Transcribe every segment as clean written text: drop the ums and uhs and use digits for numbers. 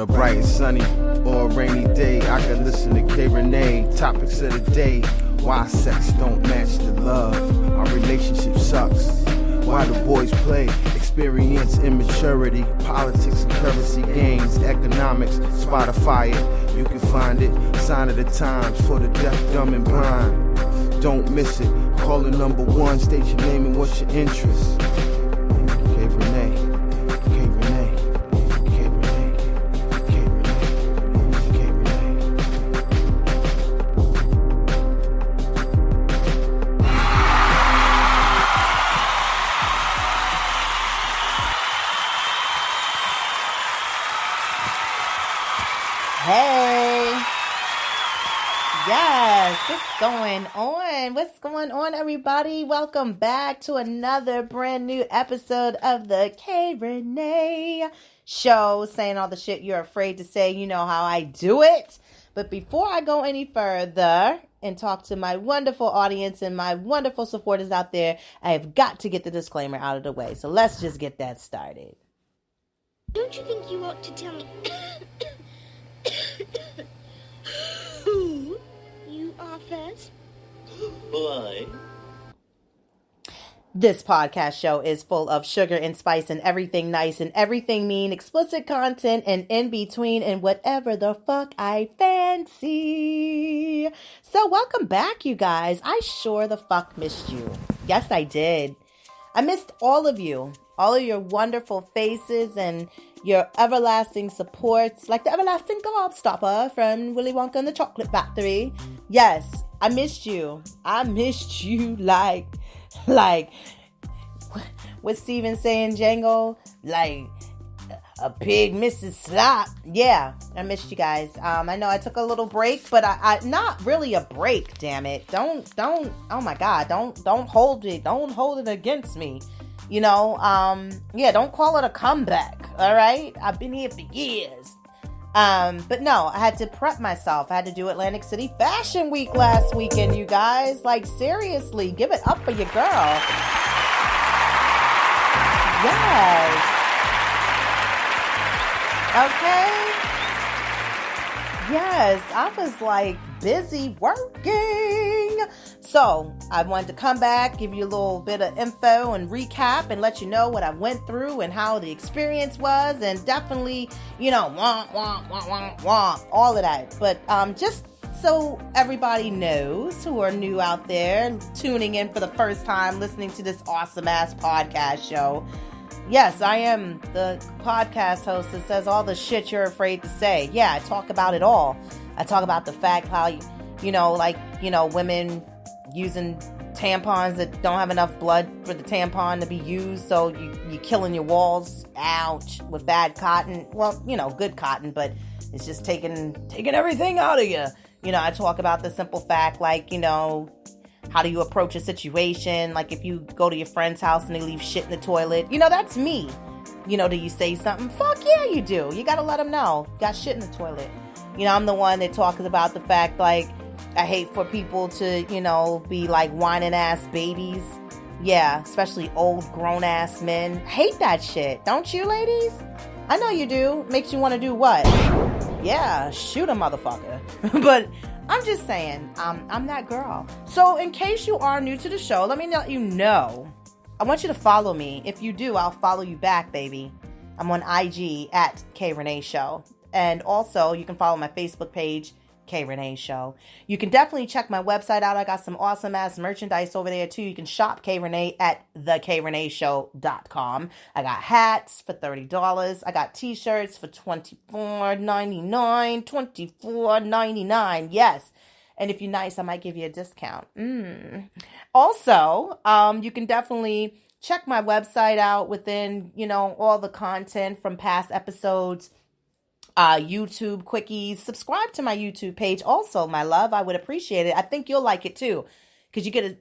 a bright and sunny or a rainy day, I can listen to K. Renee. Topics of the day: why sex don't match the love, our relationship sucks, why the boys play, experience immaturity, politics and currency gains, economics. Spotify it, you can find it. Sign of the times for the deaf, dumb and blind. Don't miss it. Call the number one, state your name and what's your interest. K. Renee, K. Renee, K. Renee, K. Renee, K. Renee. Hey. Yes, what's going on? What's going on, everybody? Welcome back to another brand new episode of the K. Renee Show, saying all the shit you're afraid to say. You know how I do it. But before I go any further and talk to my wonderful audience and my wonderful supporters out there, I have got to get the disclaimer out of the way. So let's just get that started. Don't you think you ought to tell me who you are first? Why? This podcast show is full of sugar and spice and everything nice and everything mean, explicit content and in between and whatever the fuck I fancy. So welcome back, you guys. I sure the fuck missed you. Yes, I did. I missed all of you. All of your wonderful faces and your everlasting supports, like the everlasting gobstopper from Willy Wonka and the Chocolate Factory. Yes, I missed you. I missed you like what Steven saying, Django? Like a pig misses slop. Yeah, I missed you guys. I know I took a little break, but I not really a break, damn it. Don't, oh my God, don't hold it. Don't hold it against me. You know, yeah, don't call it a comeback, all right? I've been here for years. But no, I had to prep myself. I had to do Atlantic City Fashion Week last weekend, you guys. Like, seriously, give it up for your girl. Yes. Okay. Yes, I was like busy working. So I wanted to come back, give you a little bit of info and recap and let you know what I went through and how the experience was, and definitely, you know, all of that. But just so everybody knows who are new out there, tuning in for the first time, listening to this awesome ass podcast show. Yes, I am the podcast host that says all the shit you're afraid to say. Yeah, I talk about it all. I talk about the fact how, you know, like, you know, women using tampons that don't have enough blood for the tampon to be used. So you're killing your walls, ouch, with bad cotton. Well, you know, good cotton, but it's just taking everything out of you. You know, I talk about the simple fact, like, you know, how do you approach a situation? Like if you go to your friend's house and they leave shit in the toilet, you know, that's me. You know, do you say something? Fuck yeah, you do. You got to let them know. Got shit in the toilet. You know, I'm the one that talks about the fact, like, I hate for people to, you know, be like whining ass babies. Yeah, especially old grown ass men. Hate that shit. Don't you, ladies? I know you do. Makes you want to do what? Yeah, shoot a motherfucker. But I'm just saying, I'm that girl. So in case you are new to the show, let me let you know. I want you to follow me. If you do, I'll follow you back, baby. I'm on IG at K Renee Show. And also, you can follow my Facebook page, K Renee Show. You can definitely check my website out. I got some awesome ass merchandise over there too. You can shop K Renee at thekreneeshow.com. I got hats for $30. I got t-shirts for $24.99. $24.99. Yes. And if you're nice, I might give you a discount. Also, you can definitely check my website out within, you know, all the content from past episodes. YouTube quickies. Subscribe to my YouTube page also, my love. I would appreciate it. I think you'll like it too, because you get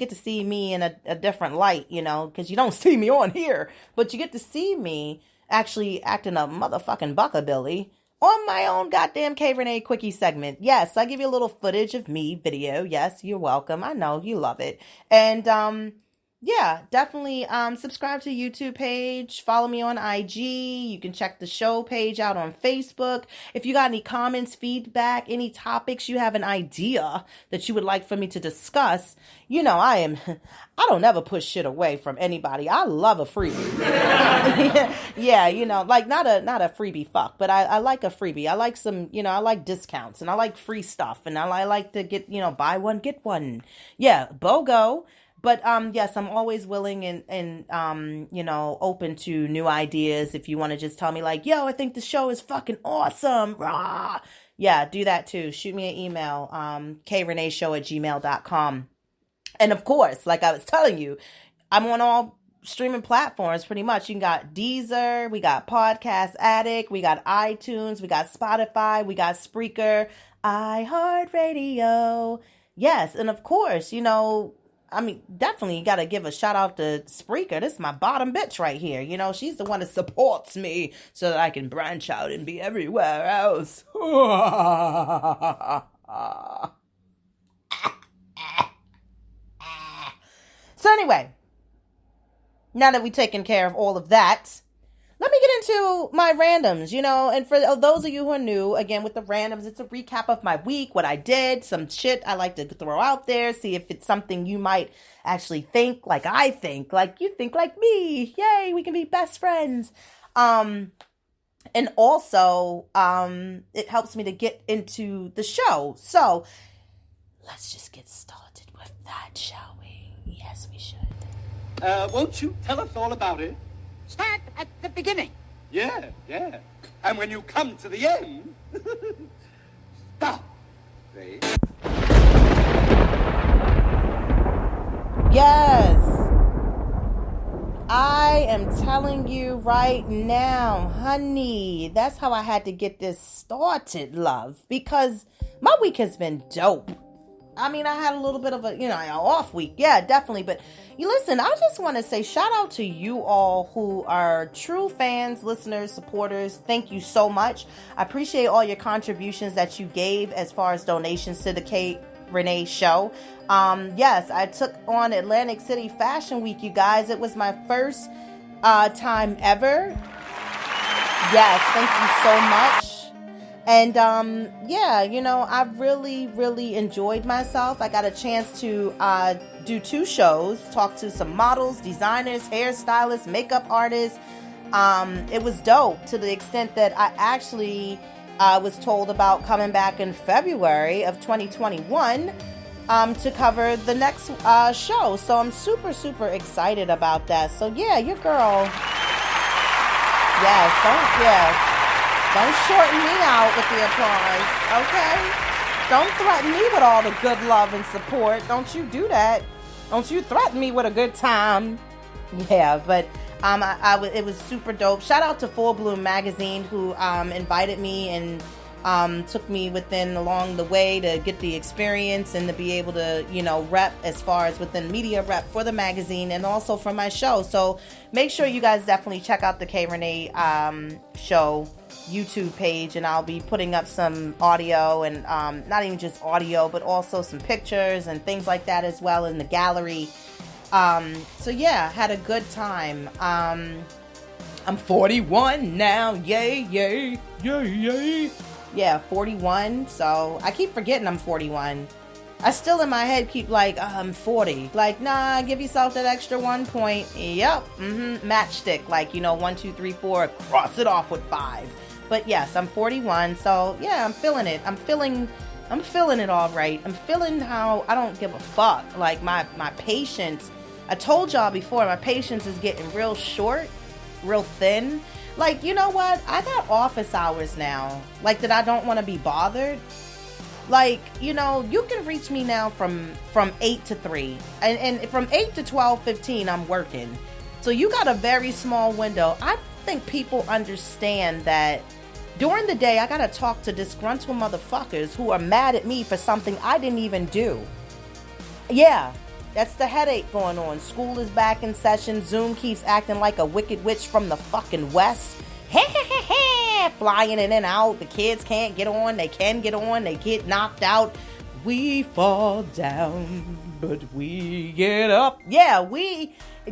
to see me in a different light, you know, because you don't see me on here, but you get to see me actually acting a motherfucking buckabilly on my own goddamn K Renee quickie segment. Yes, I give you a little footage of me video. Yes, you're welcome. I know you love it. And yeah, definitely subscribe to the YouTube page, follow me on IG. You can check the show page out on Facebook. If you got any comments, feedback, any topics, you have an idea that you would like for me to discuss, I don't ever push shit away from anybody. I love a freebie. Yeah, like not a freebie fuck, but I like a freebie. I like some, I like discounts and I like free stuff and I like to get, buy one, get one. Yeah, BOGO. But yes, I'm always willing and open to new ideas. If you want to just tell me like, yo, I think the show is fucking awesome. Rah! Yeah, do that too. Shoot me an email, kreneshow@gmail.com. And of course, like I was telling you, I'm on all streaming platforms pretty much. You got Deezer, we got Podcast Addict, we got iTunes, we got Spotify, we got Spreaker, iHeartRadio. Yes, and of course, definitely you got to give a shout out to Spreaker. This is my bottom bitch right here. She's the one that supports me so that I can branch out and be everywhere else. So anyway, now that we've taken care of all of that, let me get into my randoms, and for those of you who are new, again, with the randoms, it's a recap of my week, what I did, some shit I like to throw out there, see if it's something you might actually think like I think, like you think like me. Yay, we can be best friends. And also, it helps me to get into the show. So let's just get started with that, shall we? Yes, we should. Won't you tell us all about it? Start at the beginning. Yeah. And when you come to the end, stop. See? Yes. I am telling you right now, honey, that's how I had to get this started, love, because my week has been dope. I had a little bit of an off week. Yeah, definitely. But you listen, I just want to say shout out to you all who are true fans, listeners, supporters. Thank you so much. I appreciate all your contributions that you gave as far as donations to the K Renee show. Yes, I took on Atlantic City Fashion Week, you guys. It was my first time ever. Yes, thank you so much. And, I really, really enjoyed myself. I got a chance to do 2 shows, talk to some models, designers, hairstylists, makeup artists. It was dope to the extent that I actually was told about coming back in February of 2021 to cover the next show. So I'm super, super excited about that. So, yeah, your girl. Yes, Don't shorten me out with the applause, okay? Don't threaten me with all the good love and support. Don't you do that. Don't you threaten me with a good time. Yeah, but it was super dope. Shout out to Full Bloom Magazine who invited me and took me along the way to get the experience and to be able to, rep as far as within media rep for the magazine and also for my show. So make sure you guys definitely check out the K Renee show YouTube page, and I'll be putting up some audio and not even just audio, but also some pictures and things like that as well in the gallery. So yeah, had a good time. I'm 41 now. Yay. Yeah, 41. So I keep forgetting I'm 41. I still in my head keep like, I'm 40. Like, nah, give yourself that extra 1 point. Yep. Matchstick. Like, 1, 2, 3, 4. Cross it off with 5. But yes, I'm 41. So yeah, I'm feeling it. I'm feeling it all right. I'm feeling how I don't give a fuck. Like my patience. I told y'all before, my patience is getting real short, real thin. Like, you know what? I got office hours now. Like that I don't want to be bothered. Like, you can reach me now from 8 to 3. And from 8 to 12:15, I'm working. So you got a very small window. I think people understand that during the day, I got to talk to disgruntled motherfuckers who are mad at me for something I didn't even do. Yeah, that's the headache going on. School is back in session. Zoom keeps acting like a wicked witch from the fucking west. Flying in and out. The kids can't get on. They can get on. They get knocked out. we fall down, but we get up. Yeah,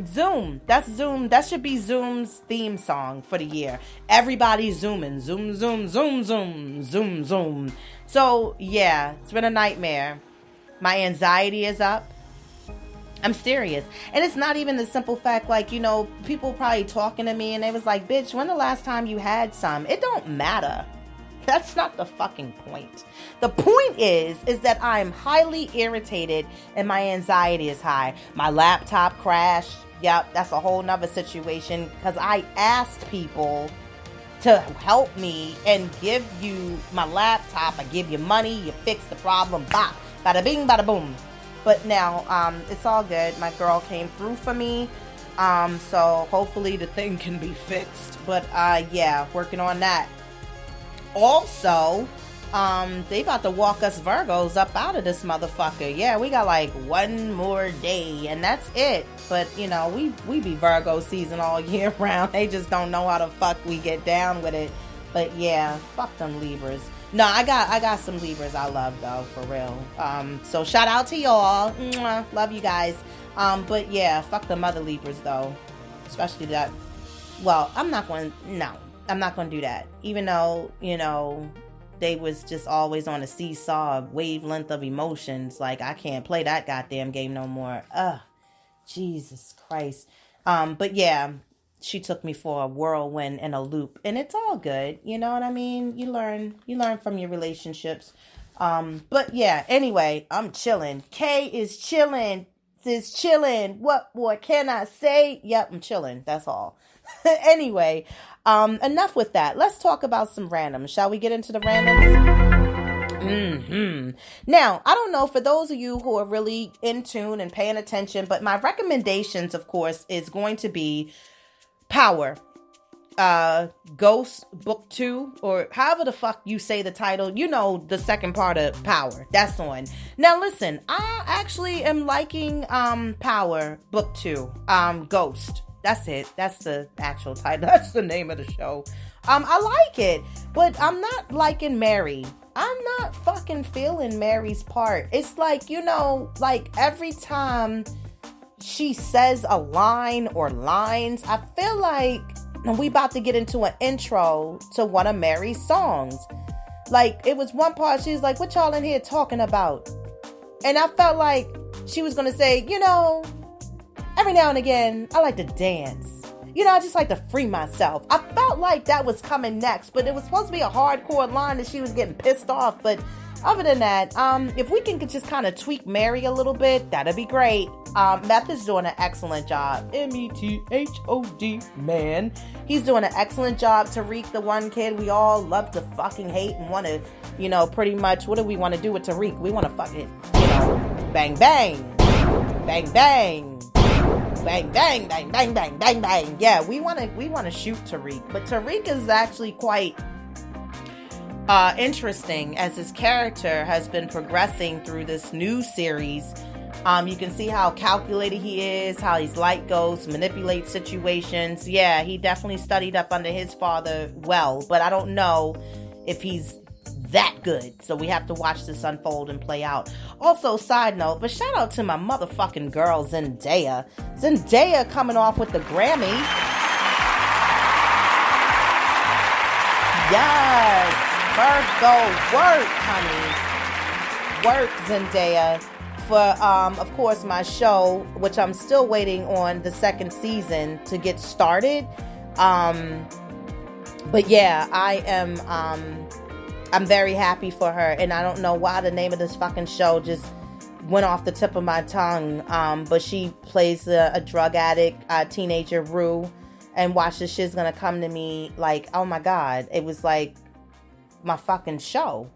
Zoom. That's Zoom. That should be Zoom's theme song for the year. Everybody zooming. Zoom, zoom, zoom, zoom, zoom, zoom. So, yeah, it's been a nightmare. My anxiety is up. I'm serious. And it's not even the simple fact, like, you know, people probably talking to me and they was like, bitch, when the last time you had some? It don't matter. That's not the fucking point. The point is that I'm highly irritated and my anxiety is high. My laptop crashed. Yep, that's a whole nother situation because I asked people to help me and give you my laptop. I give you money, you fix the problem, bop, bada bing, bada boom. But now, it's all good. My girl came through for me. So hopefully the thing can be fixed. But, yeah, working on that. Also, they about to walk us Virgos up out of this motherfucker. Yeah, we got like one more day and that's it. But, you know, we be Virgo season all year round. They just don't know how the fuck we get down with it. But yeah, fuck them Libras. No, I got some Libras I love though, for real. So shout out to y'all. Mwah, love you guys. But yeah, fuck the mother Libras though. Especially that. Well, I'm not going to do that. Even though, you know, they was just always on a seesaw of wavelength of emotions. Like, I can't play that goddamn game no more. Ugh. Jesus Christ. But yeah, she took me for a whirlwind and a loop. And it's all good. You know what I mean? You learn from your relationships. But yeah, anyway, I'm chilling. Kay is chilling. What more can I say? Yep, I'm chilling. That's all. Anyway, enough with that. Let's talk about some randoms. Shall we get into the randoms? Now, I don't know, for those of you who are really in tune and paying attention, but my recommendations, of course, is going to be Power, Ghost Book 2, or however the fuck you say the title. You know, the second part of Power. That's on. Now, listen, I actually am liking Power Book 2, Ghost. That's it. That's the actual title. That's the name of the show. I like it, but I'm not liking Mary. I'm not fucking feeling Mary's part. It's like, you know, like every time she says a line or lines, I feel like we about to get into an intro to one of Mary's songs. Like, it was one part, she was like, what y'all in here talking about? And I felt like she was going to say, you know, every now and again, I like to dance. You know, I just like to free myself. I felt like that was coming next, but it was supposed to be a hardcore line that she was getting pissed off. But other than that, if we can just kind of tweak Mary a little bit, that'd be great. Meth is doing an excellent job. Method, man. He's doing an excellent job. Tariq, the one kid we all love to fucking hate and want to, you know, pretty much, what do we want to do with Tariq? We want to fucking, you know, bang, bang, bang, bang. Bang, bang, bang, bang, bang, bang, bang. Yeah, we want to shoot Tariq. But Tariq is actually quite interesting as his character has been progressing through this new series. You can see how calculated he is, how he's light goes, manipulates situations. Yeah, he definitely studied up under his father well, but I don't know if he's that good. So we have to watch this unfold and play out. Also, side note, but shout out to my motherfucking girl, Zendaya. Zendaya coming off with the Grammy. Yes. Virgo, work, honey. Work, Zendaya. For, of course, my show, which I'm still waiting on the second season to get started. But yeah, I'm very happy for her, and I don't know why the name of this fucking show just went off the tip of my tongue. But she plays a drug addict, teenager, Rue, and watch this shit's gonna come to me like, oh my god, it was like my fucking show,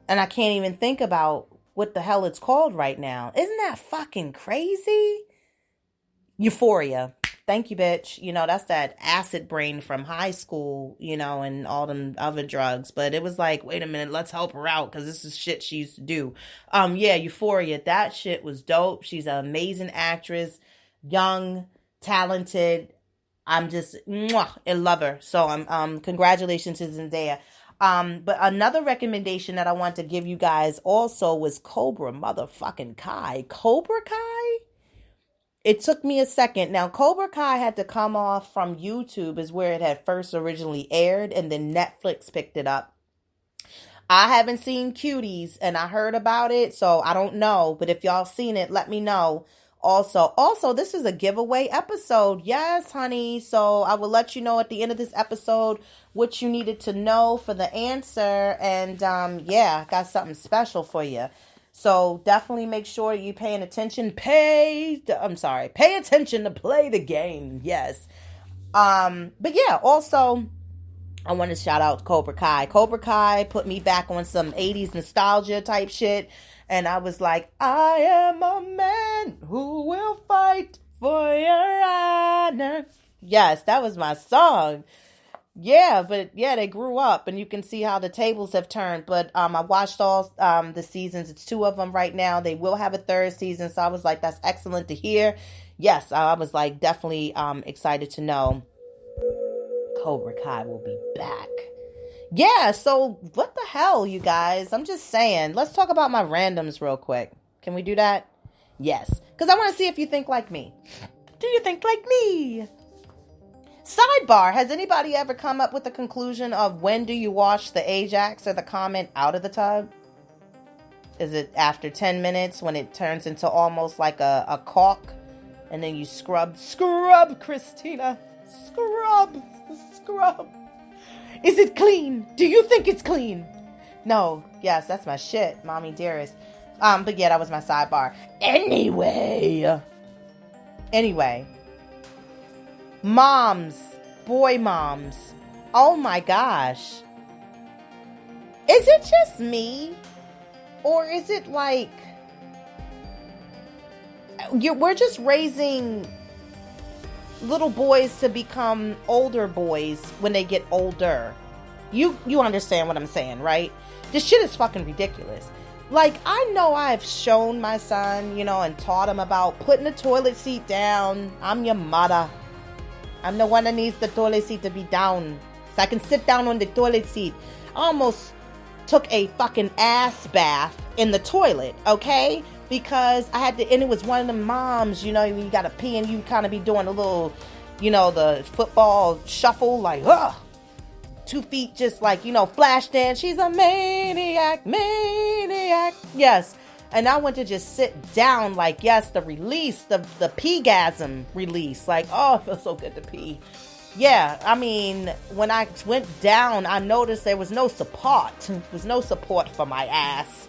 and I can't even think about what the hell it's called right now. Isn't that fucking crazy? Euphoria. Thank you, bitch. You know, that's that acid brain from high school, you know, and all them other drugs. But it was like, wait a minute, let's help her out because this is shit she used to do. Yeah, Euphoria. That shit was dope. She's an amazing actress, young, talented. I'm just in love her. So congratulations to Zendaya. But another recommendation that I want to give you guys also was Cobra motherfucking Kai. Cobra Kai? It took me a second. Now, Cobra Kai had to come off from YouTube is where it had first originally aired, and then Netflix picked it up. I haven't seen Cuties, and I heard about it, so I don't know. But if y'all seen it, let me know. Also, this is a giveaway episode. Yes, honey. So I will let you know at the end of this episode what you needed to know for the answer. And yeah, I got something special for you. So definitely make sure you're paying attention. Pay attention to play the game. Yes. But yeah, also, I want to shout out Cobra Kai. Cobra Kai put me back on some 80s nostalgia type shit. And I was like, I am a man who will fight for your honor. Yes, that was my song. Yeah, but yeah, they grew up and you can see how the tables have turned. But I watched all the seasons. It's 2 of them right now. They will have a 3rd season. So I was like, that's excellent to hear. Yes, I was like definitely excited to know Cobra Kai will be back. Yeah, so what the hell, you guys? I'm just saying. Let's talk about my randoms real quick. Can we do that? Yes. Because I want to see if you think like me. Do you think like me? Sidebar. Has anybody ever come up with the conclusion of when do you wash the Ajax or the comment out of the tub? Is it after 10 minutes when it turns into almost like a caulk? And then you scrub, Christina. Scrub. Is it clean? Do you think it's clean? No. Yes, that's my shit, mommy dearest. But yeah, that was my sidebar. Anyway. Moms. Boy moms. Oh my gosh. Is it just me? Or is it like we're just raising little boys to become older boys when they get older? You understand what I'm saying, right? This shit is fucking ridiculous. Like, I know I've shown my son, and taught him about putting the toilet seat down. I'm your mother. I'm the one that needs the toilet seat to be down so I can sit down on the toilet seat. I almost took a fucking ass bath in the toilet, okay? Because I had to, and it was one of the moms, you gotta pee and you kind of be doing a little, the football shuffle, like, 2 feet just like, flash dance. She's a maniac. Yes. And I went to just sit down, like, yes, the release, the pee-gasm release. Like, oh, it feels so good to pee. Yeah, I mean, when I went down, I noticed there was no support. There was no support for my ass.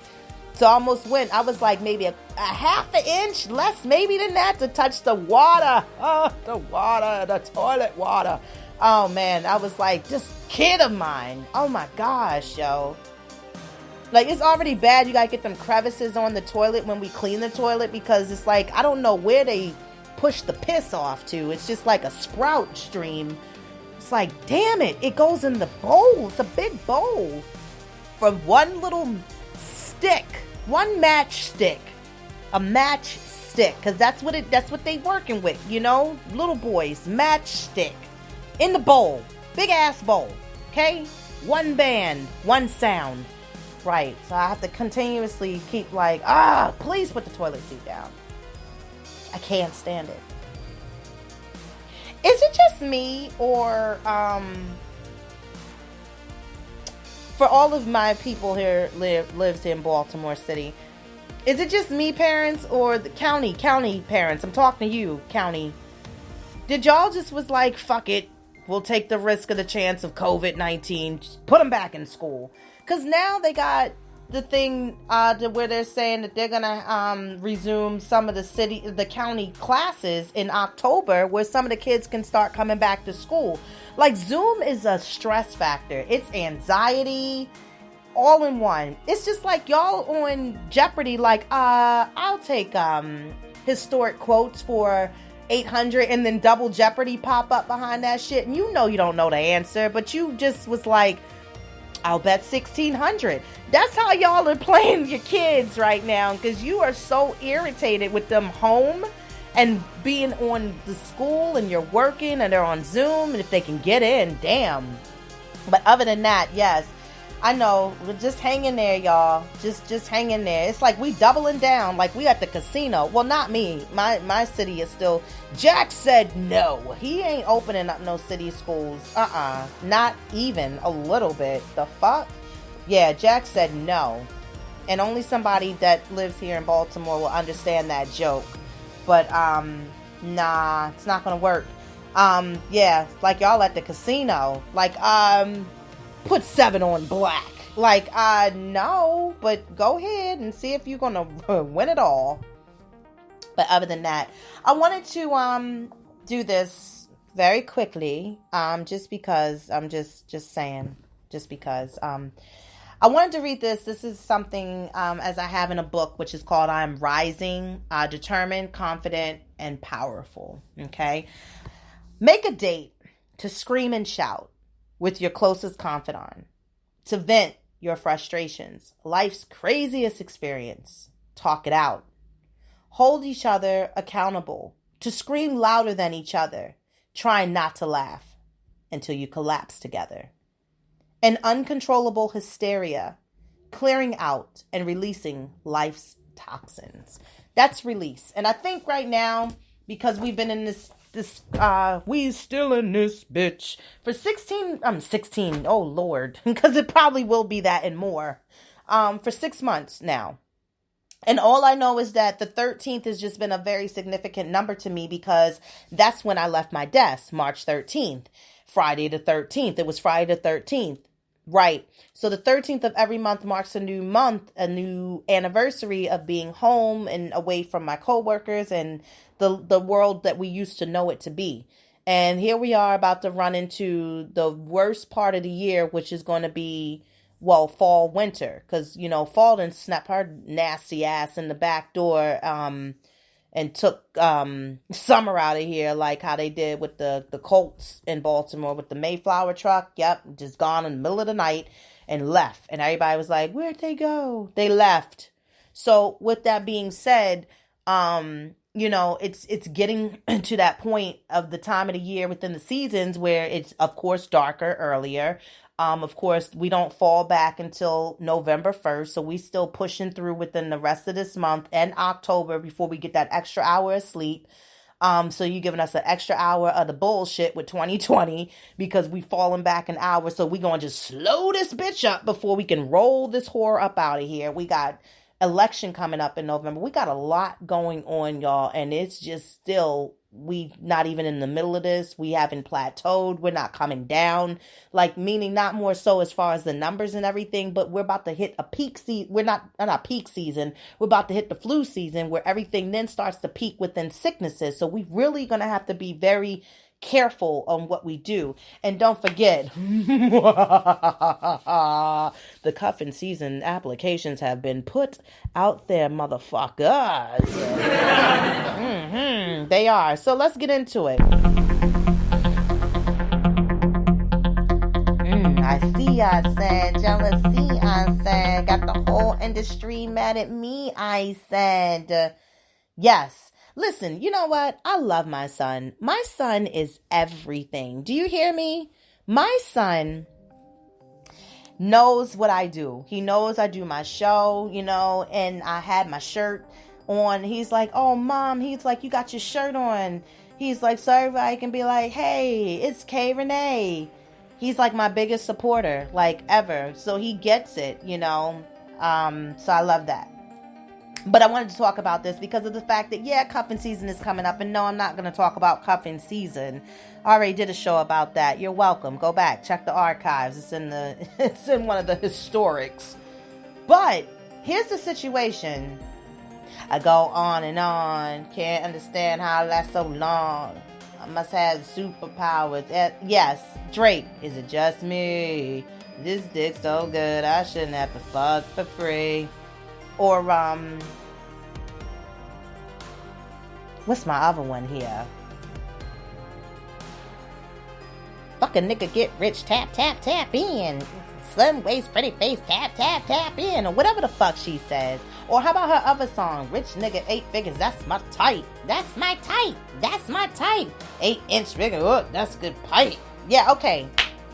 So I almost went, I was like maybe a half an inch less maybe than that to touch the water. Oh, the toilet water. Oh man, I was like, this kid of mine. Oh my gosh, yo. Like, it's already bad. You gotta get them crevices on the toilet when we clean the toilet because it's like, I don't know where they push the piss off to. It's just like a sprout stream. It's like, damn it. It goes in the bowl. It's a big bowl. From one little stick. One matchstick. A matchstick. Because that's what they working with, Little boys. Matchstick. In the bowl. Big ass bowl. Okay? One band. One sound. Right. So I have to continuously keep like, please put the toilet seat down. I can't stand it. Is it just me or for all of my people here lives in Baltimore City. Is it just me, parents, or the county parents? I'm talking to you, county. Did y'all just was like, fuck it, we'll take the risk of the chance of COVID-19, just put them back in school? Because now they got the thing where they're saying that they're gonna resume some of the county classes in October, where some of the kids can start coming back to school. Like, Zoom is a stress factor. It's anxiety, all in one. It's just like y'all on Jeopardy. Like, I'll take historic quotes for 800, and then double Jeopardy pop up behind that shit, and you don't know the answer, but you just was like, I'll bet 1600. That's how y'all are playing your kids right now, because you are so irritated with them home and being on the school, and you're working and they're on Zoom, and if they can get in, damn. But other than that, yes, I know. Just hang in there, y'all. Just hang in there. It's like we doubling down, like we at the casino. Well, not me. My city is still. Jack said no. He ain't opening up no city schools. Not even a little bit. The fuck? Yeah, Jack said no. And only somebody that lives here in Baltimore will understand that joke. But nah, it's not gonna work. Yeah, like y'all at the casino. Like put 7 on black. Like, no, but go ahead and see if you're gonna win it all. But other than that, I wanted to do this very quickly, just because I'm just saying, just because I wanted to read this. This is something as I have in a book, which is called "I'm Rising, Determined, Confident, and Powerful." Okay, make a date to scream and shout with your closest confidant, to vent your frustrations, life's craziest experience. Talk it out. Hold each other accountable, to scream louder than each other, trying not to laugh until you collapse together. An uncontrollable hysteria, clearing out and releasing life's toxins. That's release. And I think right now, because we've been in this we still in this bitch for 16, oh Lord, because it probably will be that and more, for 6 months now. And all I know is that the 13th has just been a very significant number to me, because that's when I left my desk, March 13th, Friday the 13th. It was Friday the 13th. Right. So the 13th of every month marks a new month, a new anniversary of being home and away from my coworkers and the world that we used to know it to be. And here we are about to run into the worst part of the year, which is going to be, well, fall, winter. Because, you know, fall done snap her nasty ass in the back door and took summer out of here, like how they did with the Colts in Baltimore with the Mayflower truck. Yep, just gone in the middle of the night and left. And everybody was like, where'd they go? They left. So with that being said, you know, it's getting to that point of the time of the year within the seasons where it's, of course, darker earlier. Of course, we don't fall back until November 1st, so we still pushing through within the rest of this month and October before we get that extra hour of sleep. So you're giving us an extra hour of the bullshit with 2020 because we falling back an hour. So we going to just slow this bitch up before we can roll this whore up out of here. We got election coming up in November. We got a lot going on, y'all, and it's just still, we not even in the middle of this. We haven't plateaued. We're not coming down, like, meaning not more so as far as the numbers and everything, but we're about to hit a peak season. We're not peak season. We're about to hit the flu season where everything then starts to peak within sicknesses. So we really going to have to be very careful on what we do. And don't forget, the cuffing season applications have been put out there, motherfuckers. They are. So let's get into it. I see, I said. Jealousy, I said. Got the whole industry mad at me, I said. Yes. Listen, you know what? I love my son. My son is everything. Do you hear me? My son knows what I do. He knows I do my show, you know, and I had my shirt on. He's like, oh, Mom, he's like, you got your shirt on. He's like, so everybody can be like, hey, it's K Renee. He's like my biggest supporter, like ever. So he gets it, you know. So I love that. But I wanted to talk about this because of the fact that, yeah, cuffing season is coming up. And no, I'm not going to talk about cuffing season. I already did a show about that. You're welcome. Go back. Check the archives. It's in one of the historics. But here's the situation. I go on and on. Can't understand how it lasts so long. I must have superpowers. Yes, Drake. Is it just me? This dick's so good. I shouldn't have to fuck for free. Or, what's my other one here? Fucking nigga get rich, tap, tap, tap in. Slim waist, pretty face, tap, tap, tap in. Or whatever the fuck she says. Or how about her other song? Rich nigga, 8 figures, that's my type. That's my type. That's my type. 8-inch figure, oh, that's good pipe. Yeah, okay.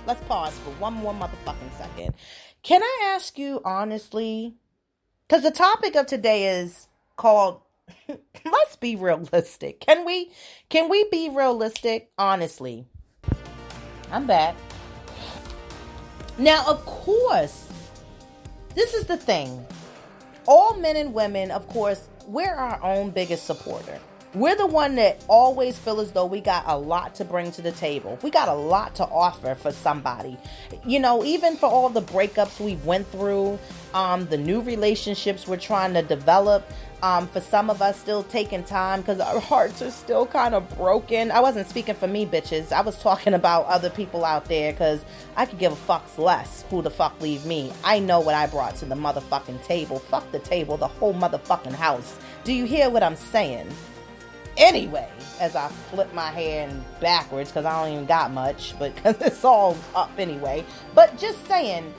Let's pause for one more motherfucking second. Can I ask you honestly? Because the topic of today is called let's be realistic. Can we be realistic? Honestly. I'm back. Now, of course, this is the thing. All men and women, of course, we're our own biggest supporter. We're the one that always feel as though we got a lot to bring to the table. We got a lot to offer for somebody. You know, even for all the breakups we went through, the new relationships we're trying to develop, for some of us still taking time because our hearts are still kind of broken. I wasn't speaking for me, bitches. I was talking about other people out there because I could give a fuck's less who the fuck leave me. I know what I brought to the motherfucking table. Fuck the table, the whole motherfucking house. Do you hear what I'm saying? Anyway, as I flip my hair backwards because I don't even got much, but because it's all up anyway. But just saying,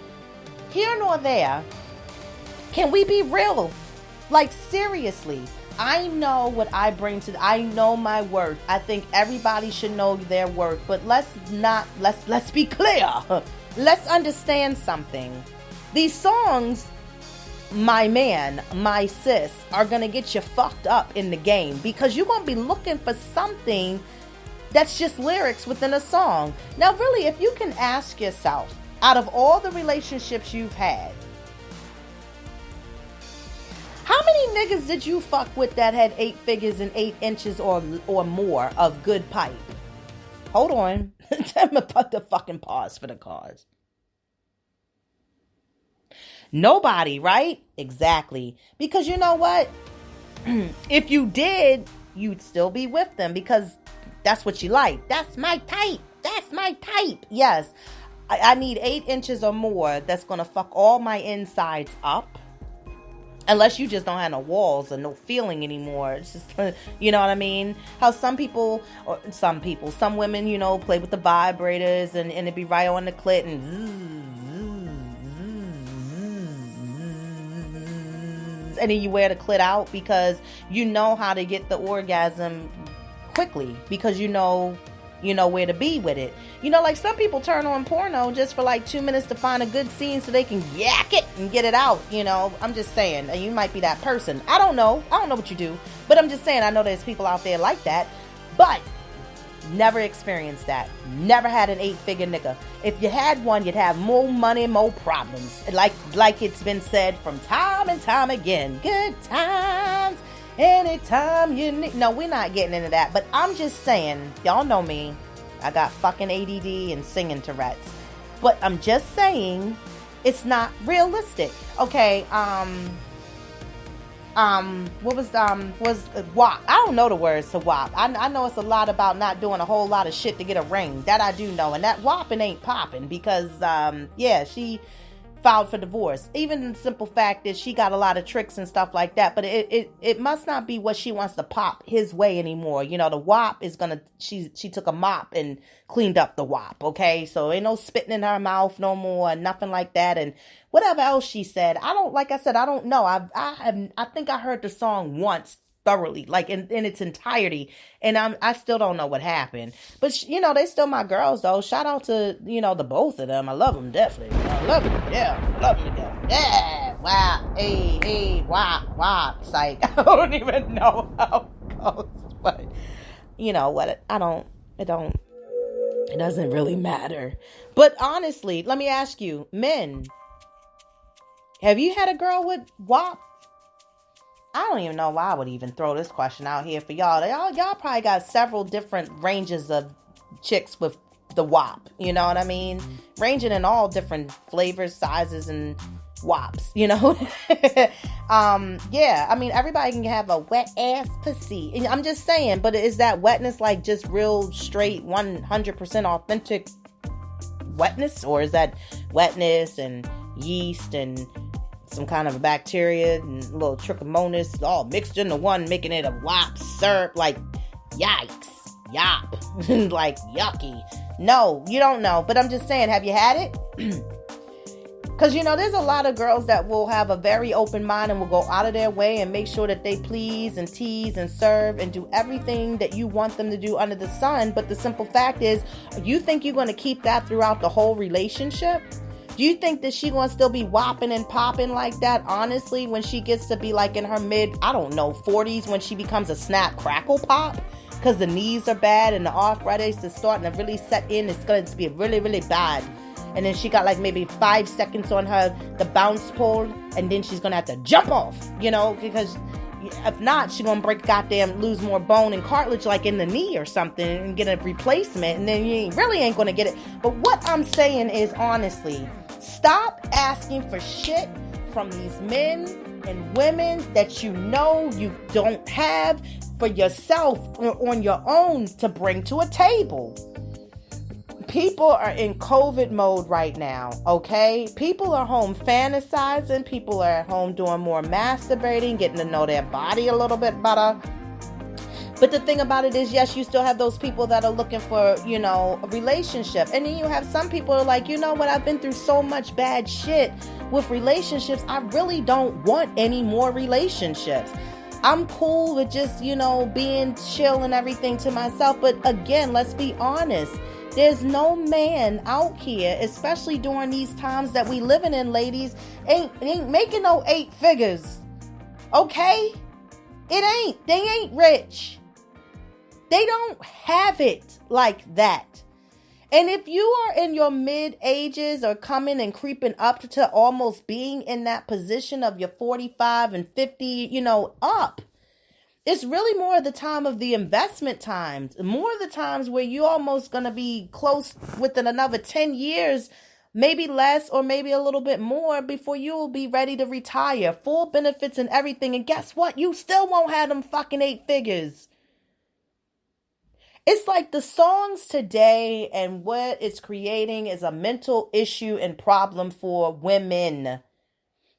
here nor there, can we be real? Like, seriously, I know what I bring to, I know my worth. I think everybody should know their worth, but let's be clear. Let's understand something. These songs, my man, my sis, are gonna get you fucked up in the game because you're gonna be looking for something that's just lyrics within a song. Now, really, if you can ask yourself, out of all the relationships you've had, how many niggas did you fuck with that had 8 figures and 8 inches or more of good pipe? Hold on. I'm gonna put the fucking pause for the cause. Nobody, right? Exactly. Because you know what? If you did, you'd still be with them because that's what you like. That's my type. That's my type. Yes. I need 8 inches or more that's going to fuck all my insides up. Unless you just don't have no walls or no feeling anymore. It's just, you know what I mean? How some women, you know, play with the vibrators and it be right on the clit and and then you wear the clit out because you know how to get the orgasm quickly because you know where to be with it. You know, like some people turn on porno just for like 2 minutes to find a good scene so they can yak it and get it out. You know, I'm just saying, you might be that person. I don't know what you do, but I'm just saying, I know there's people out there like that, but never experienced that. Never had an 8-figure nigga. If you had one, you'd have more money, more problems. Like it's been said from time and time again. Good times, anytime you need. No, we're not getting into that. But I'm just saying, y'all know me. I got fucking ADD and singing Tourette's. But I'm just saying, it's not realistic. Okay, what was WAP? I don't know the words to WAP. I know it's a lot about not doing a whole lot of shit to get a ring. That I do know. And that WAPing ain't popping because, she filed for divorce. Even the simple fact is she got a lot of tricks and stuff like that. But it must not be what she wants to pop his way anymore. You know, the WAP is gonna, she took a mop and cleaned up the WAP, okay? So ain't no spitting in her mouth no more, nothing like that. And whatever else she said, I don't know. I think I heard the song once thoroughly, like in its entirety, and I still don't know what happened. But you know, they still my girls though. Shout out to, you know, the both of them. I love them definitely. I love them. Yeah, love them to death. Yeah, wow, hey, wow. It's like I don't even know how it goes, but you know what? It doesn't really matter. But honestly, let me ask you, men, have you had a girl with WAP? I don't even know why I would even throw this question out here for y'all. Y'all probably got several different ranges of chicks with the WAP. You know what I mean? Ranging in all different flavors, sizes, and WAPs. You know? Yeah. I mean, everybody can have a wet ass pussy. I'm just saying, but is that wetness like just real straight 100% authentic wetness, or is that wetness and yeast and some kind of a bacteria and a little trichomonas all mixed into one, making it a WAP syrup? Like, yikes, yop, like yucky. No, you don't know, but I'm just saying, have you had it? Because, you know, there's a lot of girls that will have a very open mind and will go out of their way and make sure that they please and tease and serve and do everything that you want them to do under the sun. But the simple fact is, you think you're going to keep that throughout the whole relationship? Do you think that she gonna still be whopping and popping like that, honestly, when she gets to be like in her mid, I don't know, 40s, when she becomes a snap crackle pop? Because the knees are bad and the arthritis is starting to really set in. It's going to be really, really bad. And then she got like maybe 5 seconds on the bounce pole, and then she's going to have to jump off, because if not, she's going to lose more bone and cartilage like in the knee or something and get a replacement, and then you really ain't going to get it. But what I'm saying is, honestly, stop asking for shit from these men and women that you don't have for yourself or on your own to bring to a table. People are in COVID mode right now, okay? People are home fantasizing. People are at home doing more masturbating, getting to know their body a little bit better. But the thing about it is, yes, you still have those people that are looking for, a relationship. And then you have some people who are like, you know what, I've been through so much bad shit with relationships. I really don't want any more relationships. I'm cool with just, being chill and everything to myself. But again, let's be honest. There's no man out here, especially during these times that we living in, ladies, ain't making no 8 figures. Okay? It ain't. They ain't rich. They don't have it like that. And if you are in your mid ages or coming and creeping up to almost being in that position of your 45 and 50, up, it's really more of the time of the investment times, more of the times where you're almost going to be close within another 10 years, maybe less or maybe a little bit more before you will be ready to retire, full benefits and everything. And guess what? You still won't have them fucking 8 figures. It's like the songs today and what it's creating is a mental issue and problem for women.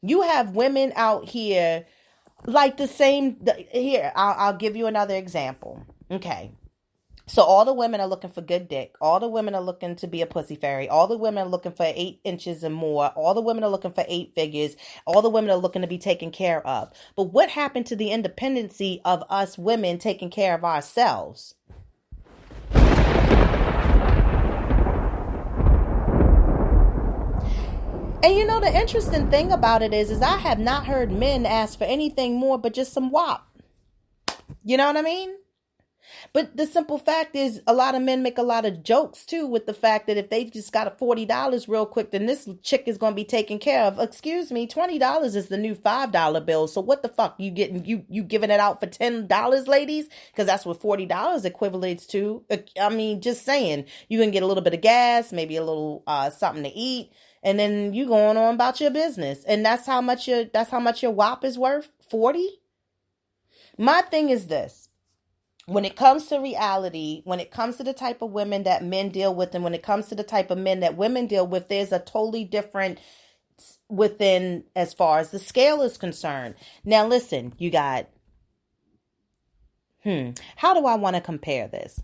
You have women out here like the same. Here, I'll give you another example. Okay. So all the women are looking for good dick. All the women are looking to be a pussy fairy. All the women are looking for 8 inches and more. All the women are looking for 8 figures. All the women are looking to be taken care of. But what happened to the independency of us women taking care of ourselves? And the interesting thing about it is I have not heard men ask for anything more but just some wop. You know what I mean? But the simple fact is a lot of men make a lot of jokes too with the fact that if they just got a $40 real quick, then this chick is going to be taken care of. Excuse me, $20 is the new $5 bill. So what the fuck you getting? You giving it out for $10, ladies? Because that's what $40 equivalates to. I mean, just saying, you can get a little bit of gas, maybe a little something to eat. And then you going on about your business. And that's how much your WAP is worth? 40? My thing is this. When it comes to reality, when it comes to the type of women that men deal with, and when it comes to the type of men that women deal with, there's a totally different within as far as the scale is concerned. Now listen, you got, how do I want to compare this?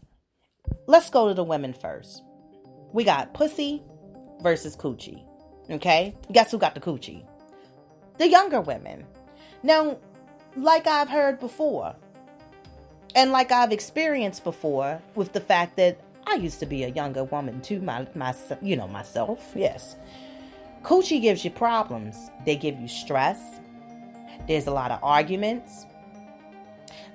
Let's go to the women first. We got pussy versus coochie. Okay? Guess who got the coochie? The younger women. Now, like I've heard before, and like I've experienced before with the fact that I used to be a younger woman too, myself, yes. Coochie gives you problems. They give you stress. There's a lot of arguments.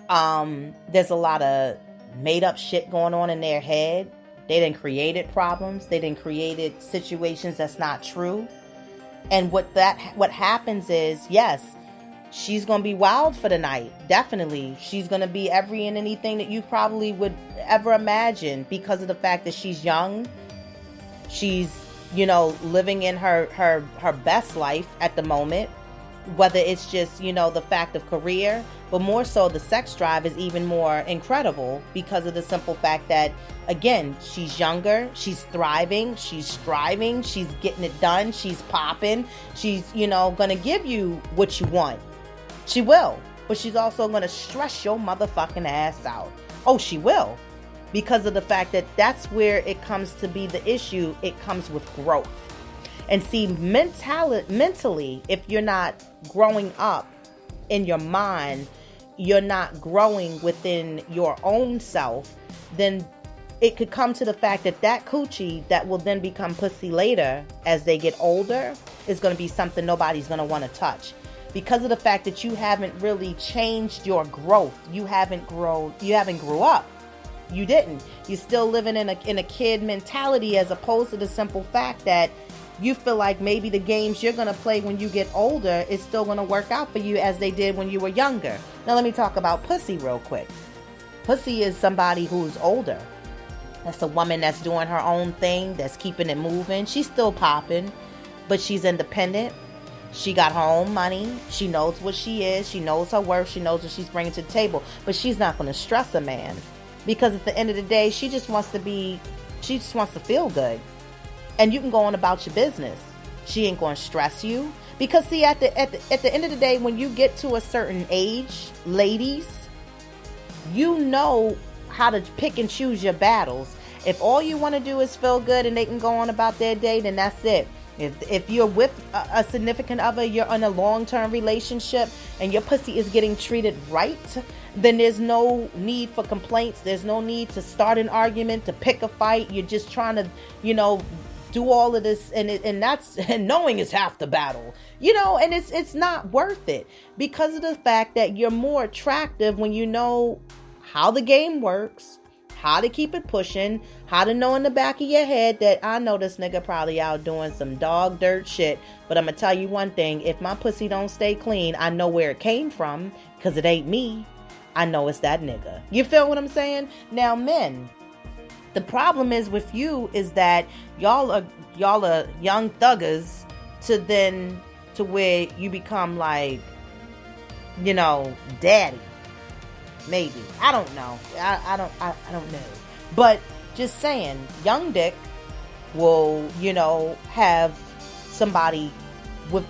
There's a lot of made up shit going on in their head. They done created problems. They done created situations that's not true. And what happens is, yes, she's going to be wild for the night. Definitely. She's going to be every and anything that you probably would ever imagine because of the fact that she's young. She's, living in her best life at the moment. Whether it's just, the fact of career, but more so the sex drive is even more incredible because of the simple fact that, again, she's younger, she's thriving, she's striving, she's getting it done, she's popping, she's, going to give you what you want. She will, but she's also going to stress your motherfucking ass out. Oh, she will. Because of the fact that that's where it comes to be the issue. It comes with growth. And see, mentally, if you're not growing up in your mind, you're not growing within your own self, then it could come to the fact that that coochie that will then become pussy later as they get older is going to be something nobody's going to want to touch. Because of the fact that you haven't really changed your growth. You haven't grew up. You didn't. You're still living in a kid mentality, as opposed to the simple fact that you feel like maybe the games you're going to play when you get older is still going to work out for you as they did when you were younger. Now let me talk about pussy real quick. Pussy is somebody who's older. That's a woman that's doing her own thing, that's keeping it moving. She's still popping, but she's independent. She got her own money. She knows what she is. She knows her worth. She knows what she's bringing to the table. But she's not going to stress a man, because at the end of the day, she just wants to feel good. And you can go on about your business. She ain't going to stress you. Because see, at the end of the day, when you get to a certain age, ladies, you know how to pick and choose your battles. If all you want to do is feel good and they can go on about their day, then that's it. If you're with a significant other, you're in a long-term relationship and your pussy is getting treated right, then there's no need for complaints. There's no need to start an argument, to pick a fight. You're just trying to, do all of this, and knowing is half the battle, and it's not worth it, because of the fact that you're more attractive when you know how the game works, how to keep it pushing, how to know in the back of your head that I know this nigga probably out doing some dog dirt shit, but I'm gonna tell you one thing: if my pussy don't stay clean, I know where it came from, because it ain't me. I know it's that nigga. You feel what I'm saying? Now, men, the problem is with you is that y'all are young thuggers to where you become like, daddy. Maybe. I don't know. I don't know. But just saying, young dick will, have somebody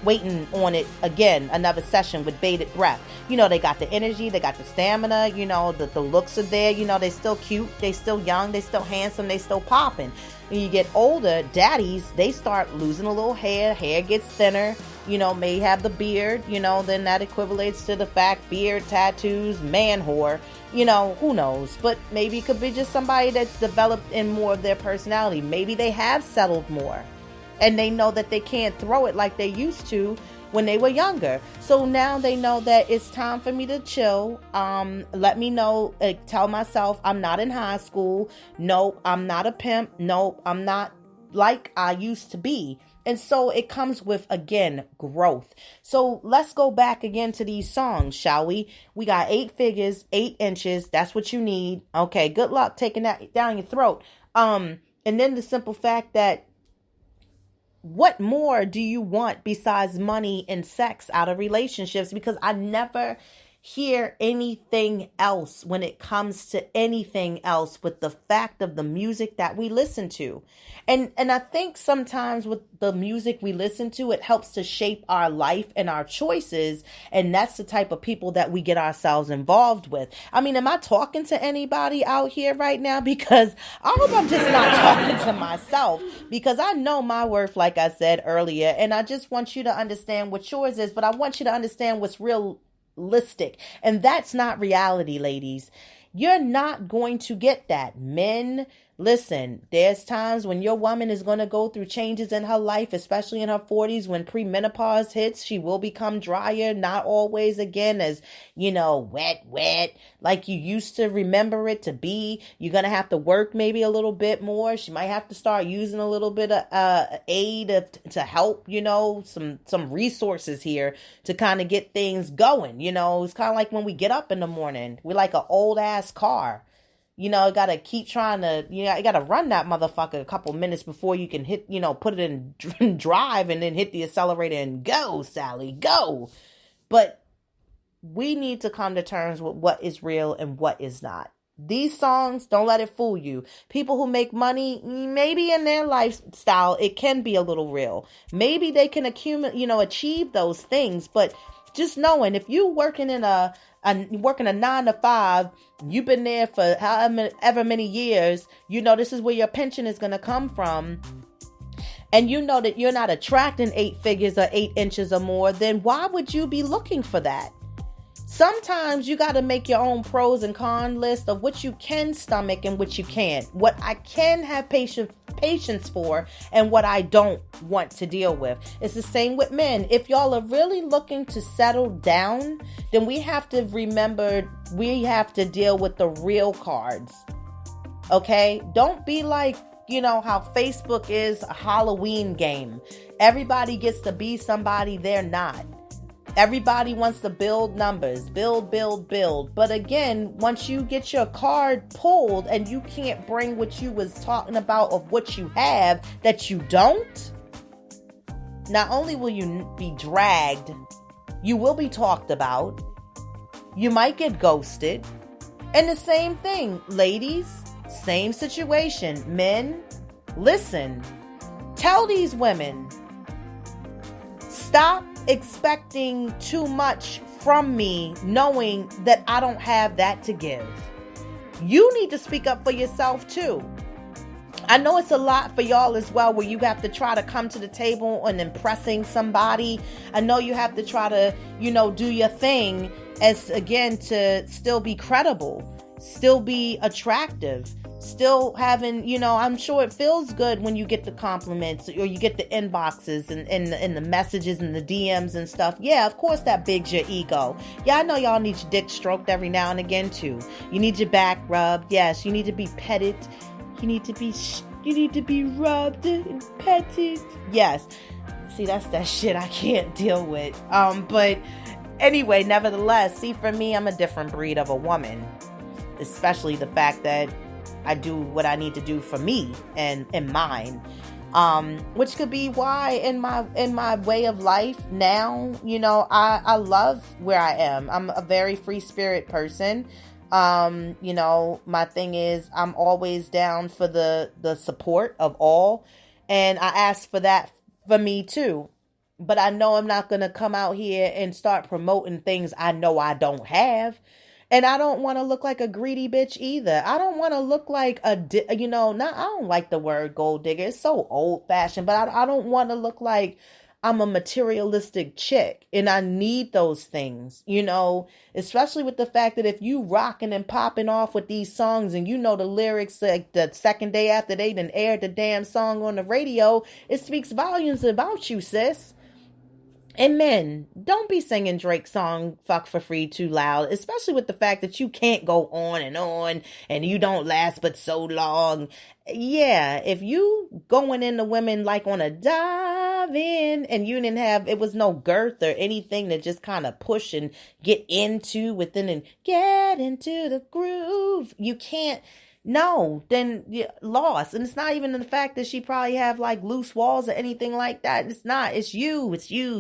waiting on it again, another session with bated breath. They got the energy, they got the stamina, the looks are there, they still cute, they still young, they still handsome, they still popping. When you get older, daddies, they start losing a little hair gets thinner, may have the beard, then that equivalates to the fact, beard, tattoos, man whore, who knows, but maybe it could be just somebody that's developed in more of their personality. Maybe they have settled more and they know that they can't throw it like they used to when they were younger. So now they know that it's time for me to chill. Let me know, tell myself I'm not in high school. Nope, I'm not a pimp. Nope, I'm not like I used to be. And so it comes with, again, growth. So let's go back again to these songs, shall we? We got 8 figures, 8 inches. That's what you need. Okay, good luck taking that down your throat. And then the simple fact that, what more do you want besides money and sex out of relationships? Because I never hear anything else when it comes to anything else with the fact of the music that we listen to. And I think sometimes with the music we listen to, it helps to shape our life and our choices. And that's the type of people that we get ourselves involved with. I mean, am I talking to anybody out here right now? Because I hope I'm just not talking to myself, because I know my worth, like I said earlier, and I just want you to understand what yours is, but I want you to understand what's realistic. And that's not reality, ladies. You're not going to get that. Men, listen, there's times when your woman is going to go through changes in her life, especially in her 40s. When premenopause hits, she will become drier, not always again as, wet, like you used to remember it to be. You're going to have to work maybe a little bit more. She might have to start using a little bit of aid to help, some resources here to kind of get things going. It's kind of like when we get up in the morning, we're like an old ass car. You gotta keep trying to, you gotta run that motherfucker a couple minutes before you can hit, put it in drive and then hit the accelerator and go, Sally, go. But we need to come to terms with what is real and what is not. These songs, don't let it fool you. People who make money, maybe in their lifestyle, it can be a little real. Maybe they can achieve those things, but just knowing if you working a 9 to 5, you've been there for however many years, this is where your pension is going to come from, and you know that you're not attracting 8 figures or 8 inches or more, then why would you be looking for that? Sometimes you got to make your own pros and cons list of what you can stomach and what you can't. What I can have patience for and what I don't want to deal with. It's the same with men. If y'all are really looking to settle down, then we have to remember we have to deal with the real cards. Okay? Don't be like, you know, how Facebook is a Halloween game. Everybody gets to be somebody they're not. Everybody wants to build numbers, build. But again, once you get your card pulled and you can't bring what you was talking about of what you have that you don't, not only will you be dragged, you will be talked about. You might get ghosted. And the same thing, ladies, same situation. Men, listen, tell these women, stop expecting too much from me knowing that I don't have that to give. You need to speak up for yourself too. I know it's a lot for y'all as well, where you have to try to come to the table and impressing somebody. I know you have to try to, you know, do your thing as, again, to still be credible, still be attractive, still having, you know, I'm sure it feels good when you get the compliments or you get the inboxes and the messages and the DMs and stuff. Yeah, of course that bigs your ego. Yeah, I know y'all need your dick stroked every now and again too. You need your back rubbed. Yes, you need to be petted. You need to be rubbed and petted. Yes. See, that's that shit I can't deal with. But anyway, nevertheless, see, for me, I'm a different breed of a woman. Especially the fact that I do what I need to do for me and mine, which could be why in my way of life now, you know, I love where I am. I'm a very free spirit person. You know, my thing is I'm always down for the support of all, and I ask for that for me too. But I know I'm not gonna come out here and start promoting things I know I don't have. And I don't want to look like a greedy bitch either. I don't want to look like I don't like the word gold digger. It's so old fashioned, but I don't want to look like I'm a materialistic chick and I need those things, you know, especially with the fact that if you rocking and popping off with these songs and you know the lyrics like the second day after they done aired the damn song on the radio, it speaks volumes about you, sis. And men, don't be singing Drake's song Fuck for Free too loud, especially with the fact that you can't go on and you don't last but so long. Yeah, if you going into women like on a dive in and you didn't have, it was no girth or anything to just kind of push and get into within and get into the groove, you can't. No, then you're lost. And it's not even the fact that she probably have like loose walls or anything like that. It's not. It's you,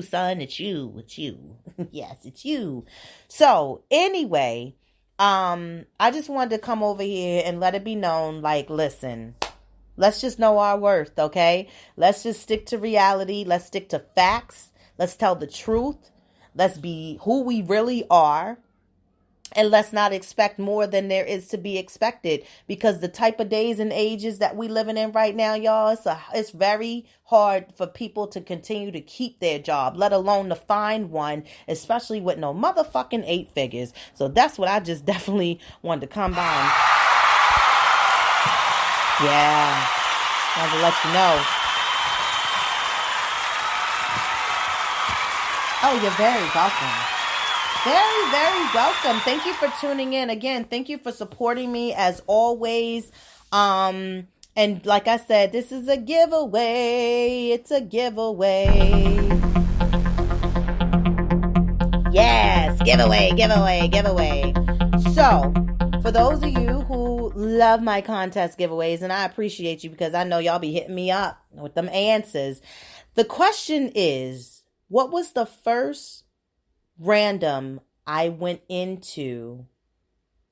son. It's you. Yes, it's you. So anyway, I just wanted to come over here and let it be known, like, listen, let's just know our worth, okay? Let's just stick to reality. Let's stick to facts. Let's tell the truth. Let's be who we really are. And let's not expect more than there is to be expected, because the type of days and ages that we living in right now, y'all, it's very hard for people to continue to keep their job, let alone to find one, especially with no motherfucking 8 figures. So that's what I just definitely wanted to come by and, yeah, wanted to let you know. Oh, you're very welcome. Very, very welcome. Thank you for tuning in. Again, thank you for supporting me as always. And like I said, this is a giveaway. It's a giveaway. Yes, giveaway. So, for those of you who love my contest giveaways, and I appreciate you because I know y'all be hitting me up with them answers. The question is, what was the first random I went into,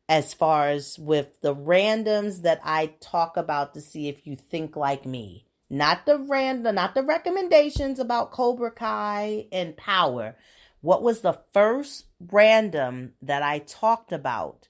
as far as with the randoms that I talk about to see if you think like me? Not the recommendations about Cobra Kai and Power. What was the first random that I talked about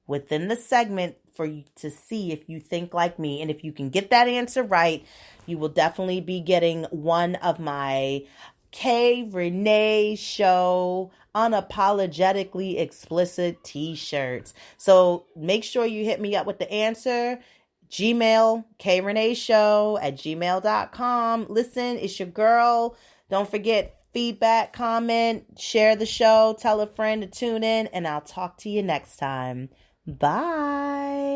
within the segment for you to see if you think like me? And if you can get that answer right, you will definitely be getting one of my K Renee Show unapologetically explicit t-shirts. So make sure you hit me up with the answer. Gmail, KReneeShow@gmail.com. Listen, it's your girl. Don't forget feedback, comment, share the show, tell a friend to tune in, and I'll talk to you next time. Bye.